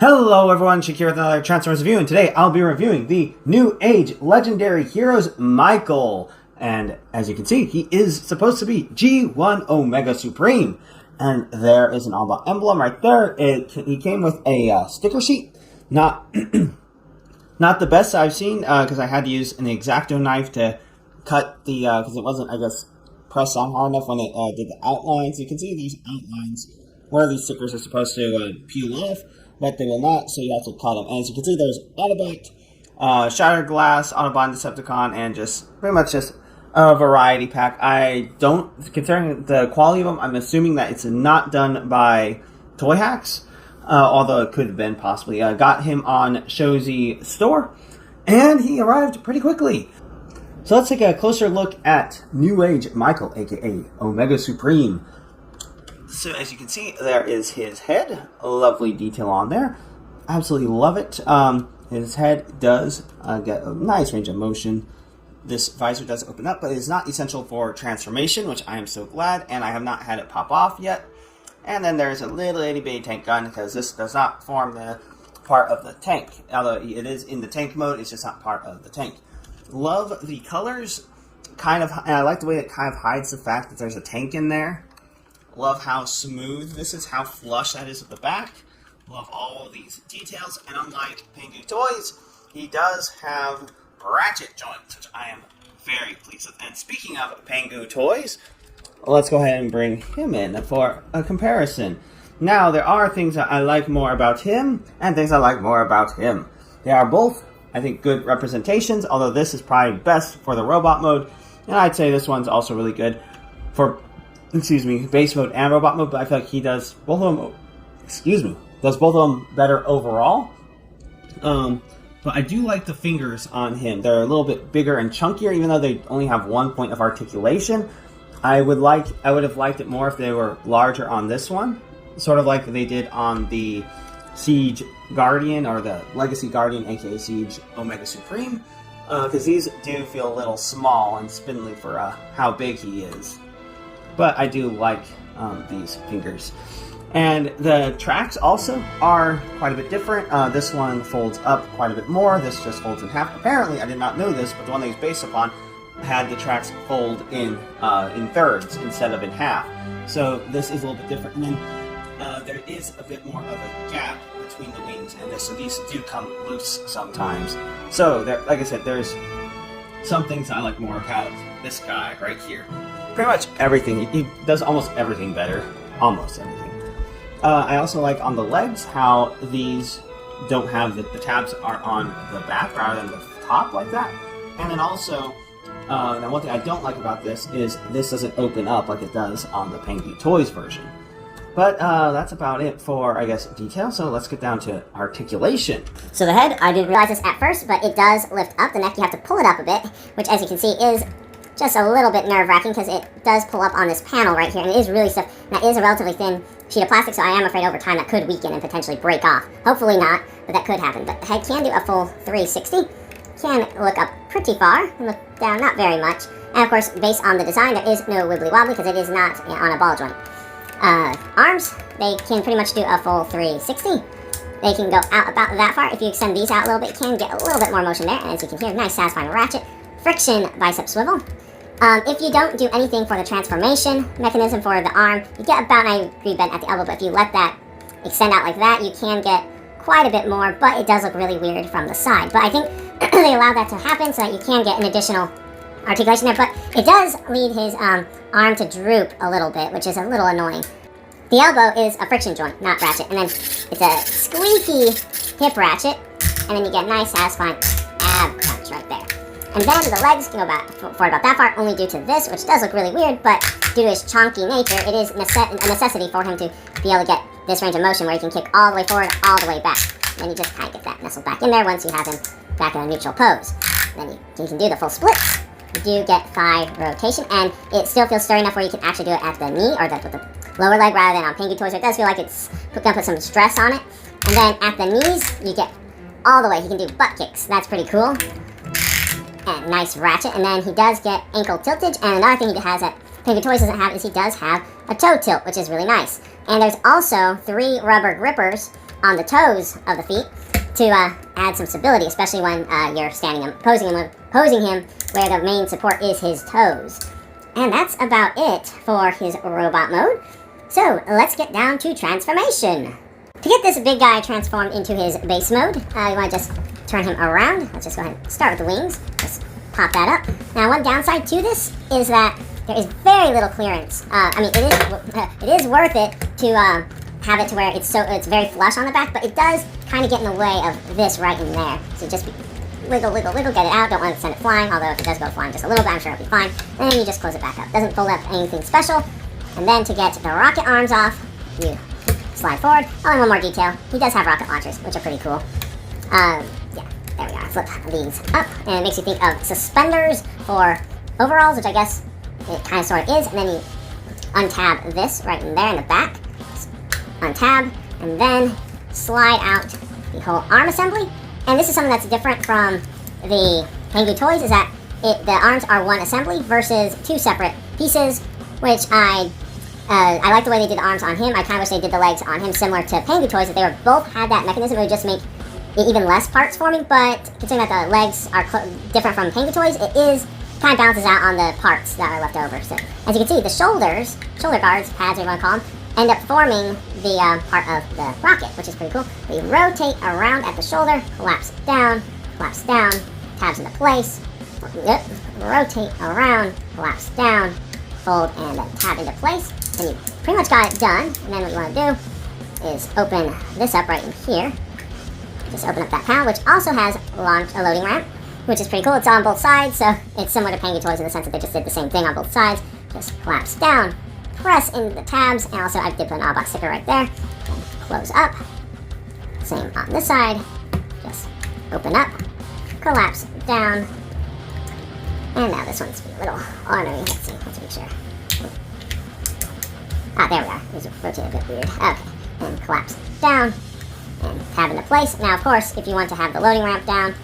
Hello everyone, Sheek here with another Transformers review, and today I'll be reviewing the Newage Legendary Heroes Michael. And as you can see, he is supposed to be G1 Omega Supreme. And there is an Alba emblem right there. He came with a sticker sheet. Not the best I've seen, because I had to use an X-Acto knife to cut the, because it wasn't, I guess, pressed on hard enough when it did the outlines. You can see these outlines where these stickers are supposed to peel off, but they will not, so you have to cut them. And as you can see, there's Autobot, Shattered Glass, Autobot Decepticon, and just pretty much just a variety pack. I don't, considering the quality of them, I'm assuming that it's not done by Toy Hacks, although it could have been possibly. Got him on ShowZ store, and he arrived pretty quickly. So let's take a closer look at Newage Michael, aka Omega Supreme. So as you can see, there is his head. A lovely detail on there. Absolutely love it. His head does get a nice range of motion. This visor does open up, but it is not essential for transformation, which I am so glad, and I have not had it pop off yet. And then there's a little itty bitty tank gun, because this does not form the part of the tank. Although it is in the tank mode, it's just not part of the tank. Love the colors, and I like the way it kind of hides the fact that there's a tank in there. Love how smooth this is, how flush that is at the back. Love all of these details, and unlike Pangu toys, he does have ratchet joints, which I am very pleased with. And speaking of Pangu toys, let's go ahead and bring him in for a comparison. Now, there are things that I like more about him, and things I like more about him. They are both, I think, good representations, although this is probably best for the robot mode, and I'd say this one's also really good for base mode and robot mode, but I feel like he does both of them, does both of them better overall. But I do like the fingers on him. They're a little bit bigger and chunkier, even though they only have 1 point of articulation. I would have liked it more if they were larger on this one, sort of like they did on the Siege Guardian, or the Legacy Guardian, aka Siege Omega Supreme, because these do feel a little small and spindly for how big he is. But I do like these fingers. And the tracks also are quite a bit different. This one folds up quite a bit more. This just folds in half. Apparently, I did not know this, but the one that he's based upon had the tracks fold in thirds instead of in half. So this is a little bit different. And then there is a bit more of a gap between the wings and this. So these do come loose sometimes. So there, like I said, there's some things I like more about this guy right here. Pretty much everything. He does almost everything better. Almost everything. I also like on the legs how these don't have the tabs are on the back rather than the top like that. And then also, now one thing I don't like about this is this doesn't open up like it does on the Pangu Toys version. But that's about it for, I guess, detail. So let's get down to articulation. So the head, I didn't realize this at first, but it does lift up. The neck, you have to pull it up a bit, which as you can see is just a little bit nerve-wracking because it does pull up on this panel right here, and it is really stiff. That is a relatively thin sheet of plastic, so I am afraid over time that could weaken and potentially break off. Hopefully not, but that could happen. But the head can do a full 360. Can look up pretty far and look down not very much. And of course, based on the design, there is no wibbly-wobbly because it is not on a ball joint. Arms, they can pretty much do a full 360. They can go out about that far. If you extend these out a little bit, you can get a little bit more motion there. And as you can hear, nice satisfying ratchet. Friction bicep swivel. If you don't do anything for the transformation mechanism for the arm, you get about 90 degree bend at the elbow, but if you let that extend out like that, you can get quite a bit more, but it does look really weird from the side. But I think they allow that to happen so that you can get an additional articulation there, but it does lead his arm to droop a little bit, which is a little annoying. The elbow is a friction joint, not ratchet, and then it's a squeaky hip ratchet, and then you get nice satisfying ab crunch right there. And then the legs can go forward about that far, only due to this, which does look really weird, but due to his chonky nature, it is a necessity for him to be able to get this range of motion where he can kick all the way forward, all the way back. Then you just kind of get that nestled back in there once you have him back in a neutral pose. Then you can do the full split. You do get thigh rotation, and it still feels sturdy enough where you can actually do it at the knee, or with the lower leg rather than on Pangu toys. So it does feel like it's going to put some stress on it. And then at the knees, you get all the way. He can do butt kicks. That's pretty cool. And nice ratchet. And then he does get ankle tiltage. And another thing he has that Pangu Toys doesn't have is he does have a toe tilt, which is really nice. And there's also 3 rubber grippers on the toes of the feet to add some stability, especially when you're standing him, posing him where the main support is his toes. And that's about it for his robot mode. So let's get down to transformation. To get this big guy transformed into his base mode, you want to just turn him around. Let's just go ahead and start with the wings. Just pop that up. Now, one downside to this is that there is very little clearance. It is worth it to have it to where it's very flush on the back, but it does kind of get in the way of this right in there. So just wiggle, get it out. Don't want to send it flying, although if it does go flying just a little bit, I'm sure it'll be fine. And then you just close it back up. Doesn't fold up anything special. And then to get the rocket arms off, you slide forward. Oh, and one more detail. He does have rocket launchers, which are pretty cool. Yeah, there we are. Flip these up, and it makes you think of suspenders for overalls, which I guess it kind of sort of is. And then you untab this right in there in the back. Untab, and then slide out the whole arm assembly. And this is something that's different from the Pangu toys, is that the arms are one assembly versus two separate pieces, which I like the way they did the arms on him. I kind of wish they did the legs on him similar to Pangu toys, that they were both had that mechanism. It would just make it even less parts forming, but considering that the legs are different from Pangu toys, it is kind of balances out on the parts that are left over. So as you can see, the shoulder guards, pads, whatever you want to call them, end up forming the part of the rocket, which is pretty cool. But you rotate around at the shoulder, collapse down, tabs into place, rotate around, collapse down, fold, and then tab into place. And you pretty much got it done. And then what you want to do is open this up right in here. Just open up that panel, which also has a loading ramp, which is pretty cool. It's on both sides, so it's similar to Pangu toys in the sense that they just did the same thing on both sides. Just collapse down, press into the tabs, and also I did put an Autobot sticker right there. And close up. Same on this side. Just open up, collapse down, and now this one's a little ornery. Let's see. Let's make sure. Ah, there we are. It was rotated a bit weird. Okay, and collapse down, and tab into place. Now, of course, if you want to have the loading ramp down,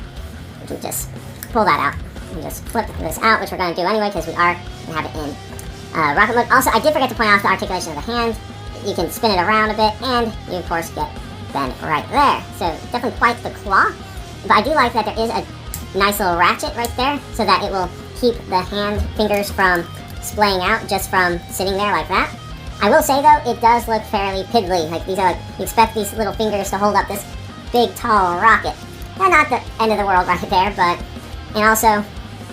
you can just pull that out and just flip this out, which we're going to do anyway because we are going to have it in rocket mode. Also, I did forget to point out the articulation of the hand. You can spin it around a bit, and you, of course, get bend right there. So, definitely quite the claw. But I do like that there is a nice little ratchet right there so that it will keep the fingers from splaying out just from sitting there like that. I will say, though, it does look fairly piddly. Like, these are you expect these little fingers to hold up this big, tall rocket. They're not the end of the world right there, but... And also,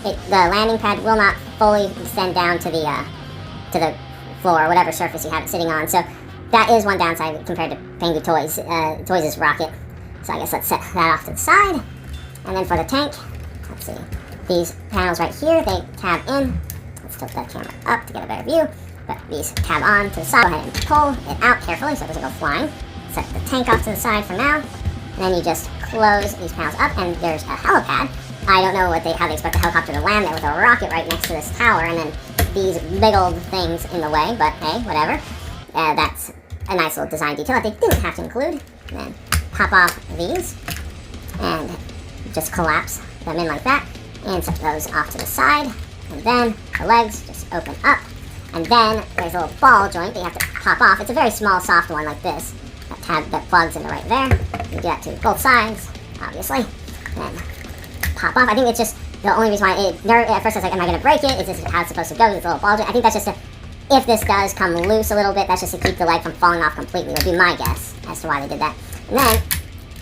the landing pad will not fully extend down to the floor or whatever surface you have it sitting on. So, that is one downside compared to Pangu Toys. Toys' rocket. So, I guess let's set that off to the side. And then for the tank, let's see. These panels right here, they tab in. Let's tilt that camera up to get a better view. But these tab on to the side. Go ahead and pull it out carefully so it doesn't go flying. Set the tank off to the side for now. And then you just close these panels up, and there's a helipad. I don't know how they expect a helicopter to land there with a rocket right next to this tower, and then these big old things in the way, but hey, whatever. That's a nice little design detail that they didn't have to include. And then pop off these, and just collapse them in like that, and set those off to the side. And then the legs just open up. And then there's a little ball joint that you have to pop off. It's a very small, soft one like this. That tab that plugs into right there. You do that to both sides, obviously. And then pop off. I think it's just the only reason why at first I was like, am I going to break it? Is this how it's supposed to go? This little ball joint. I think that's just if this does come loose a little bit, that's just to keep the leg from falling off completely, would be my guess as to why they did that. And then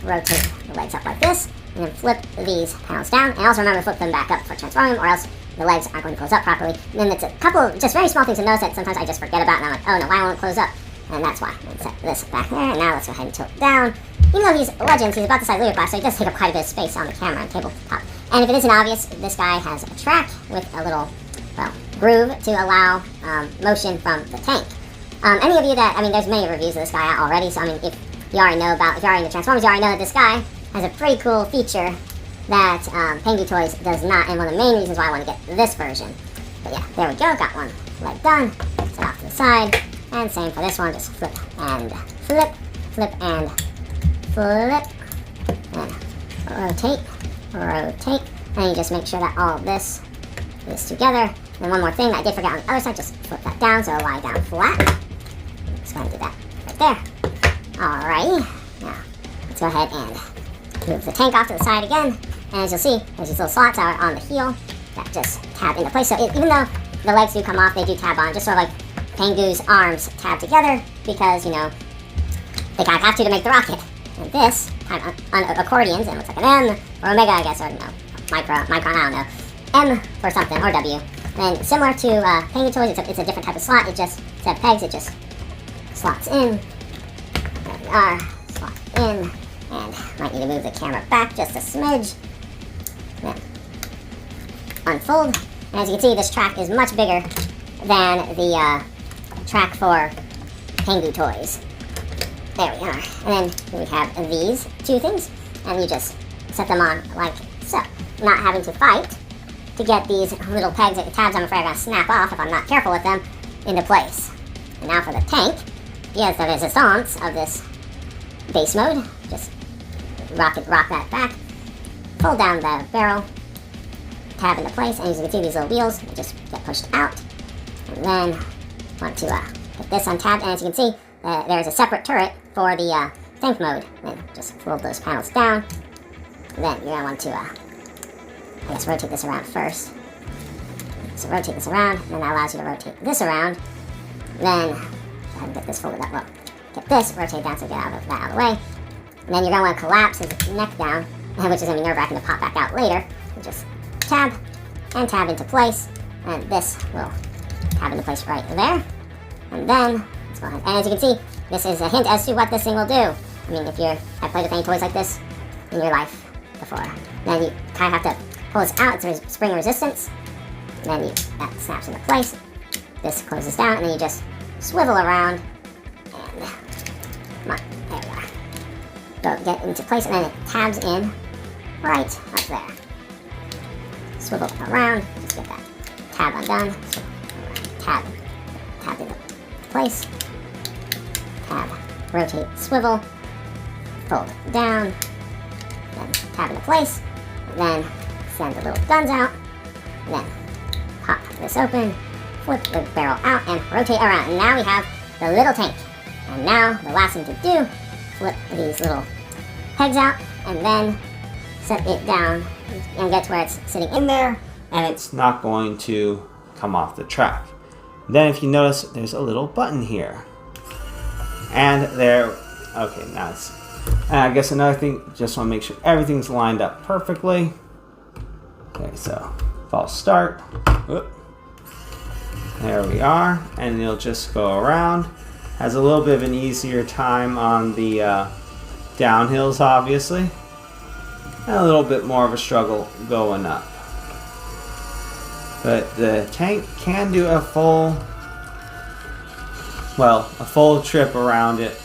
rotate the legs up like this, and then flip these panels down. And also remember to flip them back up for transforming, or else the legs aren't going to close up properly. And then it's a couple just very small things to notice that sometimes I just forget about, and I'm like, oh no, why won't it close up? And that's why. And set this back there, and now let's go ahead and tilt it down. Even though he's Legends, he's about the size of Leader Class, so he does take up quite a bit of space on the camera and tabletop. And if it isn't obvious, this guy has a track with a little, well, groove to allow motion from the tank. Any of you that, there's many reviews of this guy out already, so if you already know if you're already in the Transformers, you already know that this guy has a pretty cool feature that Pangu Toys does not, and one of the main reasons why I want to get this version. But yeah, there we go, got one leg done, set off to the side, and same for this one, just flip and flip, flip and flip, and rotate, and you just make sure that all of this is together. And one more thing that I did forget on the other side, just flip that down so it'll lie down flat. Just go ahead and do that right there. Alrighty, now go ahead and move the tank off to the side again. And as you'll see, there's these little slots out on the heel that just tab into place. So even though the legs do come off, they do tab on, just sort of like Pangu's arms tab together because, you know, they kind of have to make the rocket. And this, kind of on accordions, and it looks like an M or Omega, I guess, or no, micron, I don't know. M for something, or W. And similar to Pangu toys, it's a different type of slot. It just, instead of pegs, it just slots in. There we are, slot in. And might need to move the camera back just a smidge. Then unfold. And as you can see, this track is much bigger than the track for Pangu toys. There we are. And then we have these two things, and you just set them on like so. Not having to fight to get these little pegs, tabs I'm afraid are going to snap off if I'm not careful with them, into place. And now for the tank, he has the resistance of this base mode. Just rock that back, pull down the barrel, tab into place, and as you can see, these little wheels just get pushed out. And then want to get this untabbed, and as you can see, there is a separate turret for the tank mode. And just fold those panels down. And then you're going to want to, I guess, rotate this around first. So rotate this around, and then that allows you to rotate this around. Then, go ahead and get this folded up. Well, get this, rotate down so get that out of the way. And then you're going to want to collapse his neck down, which is going to be nerve-wracking to pop back out later. You just tab, and tab into place, and this will tab into place right there. And then, let's go ahead. And as you can see, this is a hint as to what this thing will do. I mean, if you've played with any toys like this in your life before, then you kind of have to pull this out. It's spring resistance. And then that snaps into place. This closes down, and then you just swivel around, and come on, there we are. Go get into place, and then it tabs in right up there. Swivel around, just get that tab undone. Tab into place. Tab, rotate, swivel, fold down, then tab into place, and then send the little guns out, and then pop this open, flip the barrel out, and rotate around. And now we have the little tank. And now the last thing to do, flip these little pegs out, and then set it down and get to where it's sitting in there, and it's not going to come off the track. Then if you notice, there's a little button here. And there, okay, now it's, and I guess another thing, just want to make sure everything's lined up perfectly. Okay, so false start. Whoop. There we are, and it'll just go around. Has a little bit of an easier time on the downhills, obviously, and a little bit more of a struggle going up. But the tank can do a full trip around it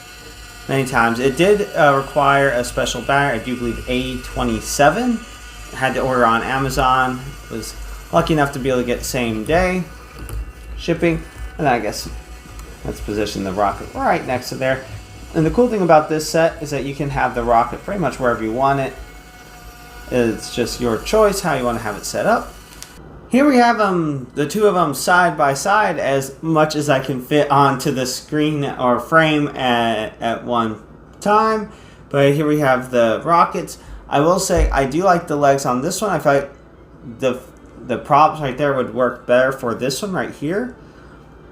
many times. It did require a special battery, I do believe A27. Had to order on Amazon. Was lucky enough to be able to get same day shipping. And I guess let's position the rocket right next to there. And the cool thing about this set is that you can have the rocket pretty much wherever you want it. It's just your choice how you want to have it set up. Here we have the two of them side by side as much as I can fit onto the screen or frame at one time. But here we have the rockets. I will say I do like the legs on this one. I feel like the props right there would work better for this one right here,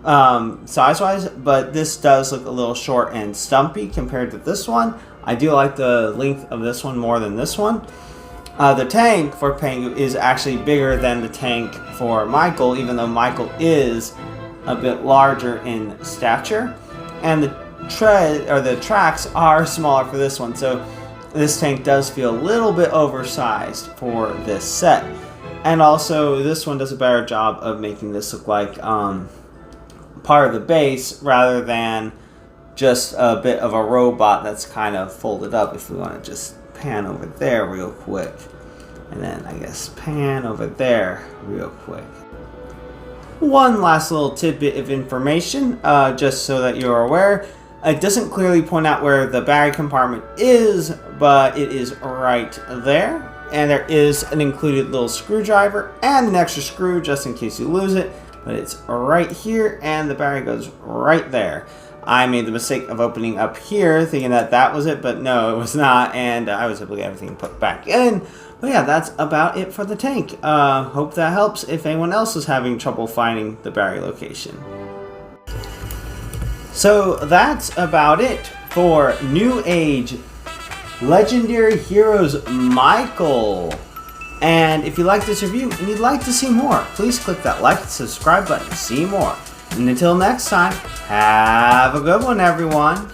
size-wise. But this does look a little short and stumpy compared to this one. I do like the length of this one more than this one. The tank for Pangu is actually bigger than the tank for Michael, even though Michael is a bit larger in stature. And the tracks are smaller for this one, so this tank does feel a little bit oversized for this set. And also, this one does a better job of making this look like part of the base rather than just a bit of a robot that's kind of folded up. If we want to just pan over there real quick, and then I guess pan over there real quick. One last little tidbit of information, just so that you're aware. It doesn't clearly point out where the battery compartment is, but it is right there. And there is an included little screwdriver and an extra screw just in case you lose it. But it's right here, and the battery goes right there. I made the mistake of opening up here, thinking that that was it, but no, it was not, and I was able to get everything put back in. But yeah, that's about it for the tank. Hope that helps if anyone else is having trouble finding the Barry location. So that's about it for New Age Legendary Heroes Michael. And if you like this review and you'd like to see more, please click that like and subscribe button to see more. And until next time, have a good one, everyone.